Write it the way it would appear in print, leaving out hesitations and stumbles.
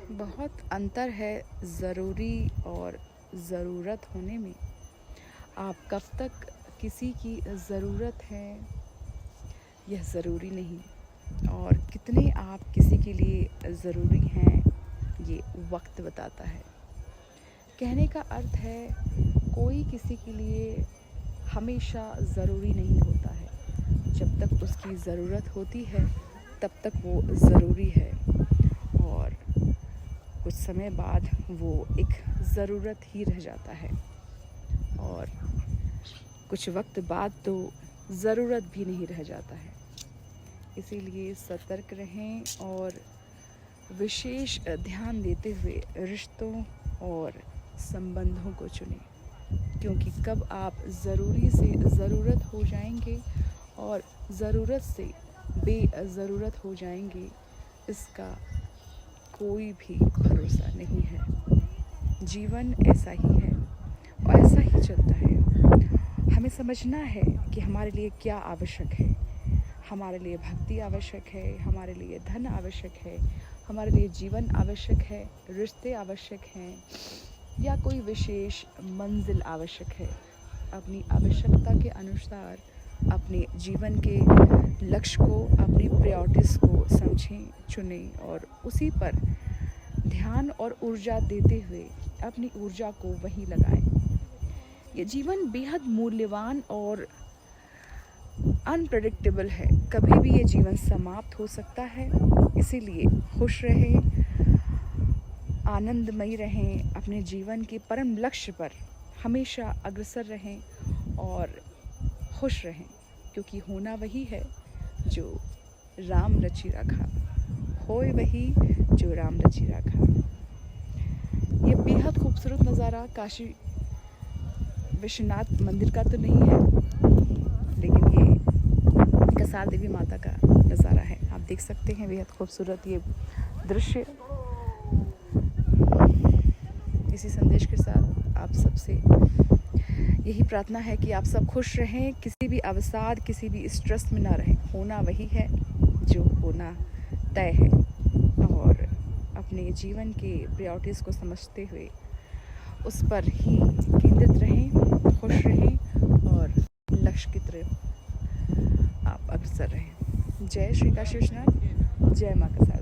बहुत अंतर है ज़रूरी और ज़रूरत होने में। आप कब तक किसी की ज़रूरत है यह ज़रूरी नहीं, और कितने आप किसी के लिए ज़रूरी हैं ये वक्त बताता है। कहने का अर्थ है, कोई किसी के लिए हमेशा ज़रूरी नहीं होता है। जब तक उसकी ज़रूरत होती है तब तक वो ज़रूरी है, और कुछ समय बाद वो एक ज़रूरत ही रह जाता है, और कुछ वक्त बाद तो ज़रूरत भी नहीं रह जाता है। इसीलिए सतर्क रहें और विशेष ध्यान देते हुए रिश्तों और संबंधों को चुनें, क्योंकि कब आप ज़रूरी से ज़रूरत हो जाएंगे और ज़रूरत से बेज़रूरत हो जाएंगे, इसका कोई भी भरोसा नहीं है। जीवन ऐसा ही है और ऐसा ही चलता है। हमें समझना है कि हमारे लिए क्या आवश्यक है। हमारे लिए भक्ति आवश्यक है, हमारे लिए धन आवश्यक है, हमारे लिए जीवन आवश्यक है, रिश्ते आवश्यक हैं, या कोई विशेष मंजिल आवश्यक है। अपनी आवश्यकता के अनुसार अपने जीवन के लक्ष्य को, अपनी प्रायोरिटीज़ को समझें, चुनें और उसी पर ध्यान और ऊर्जा देते हुए अपनी ऊर्जा को वहीं लगाएं। ये जीवन बेहद मूल्यवान और अनप्रेडिक्टेबल है। कभी भी ये जीवन समाप्त हो सकता है। इसीलिए खुश रहें, आनंदमयी रहें, अपने जीवन के परम लक्ष्य पर हमेशा अग्रसर रहें और खुश रहें, क्योंकि होना वही है जो राम रचि राखा, होए वही जो राम रचि राखा। ये बेहद खूबसूरत नज़ारा काशी विश्वनाथ मंदिर का तो नहीं है, लेकिन ये कसार देवी माता का नज़ारा है। आप देख सकते हैं बेहद खूबसूरत ये दृश्य। इसी संदेश के साथ आप सबसे यही प्रार्थना है कि आप सब खुश रहें, किसी भी अवसाद, किसी भी स्ट्रेस में ना रहें। होना वही है जो होना तय है, और अपने जीवन के प्रायोरिटीज़ को समझते हुए उस पर ही केंद्रित रहें, खुश रहें और लक्ष्य की तरफ आप अग्रसर रहें। जय श्री काशी विश्वनाथ, जय माँ कसार।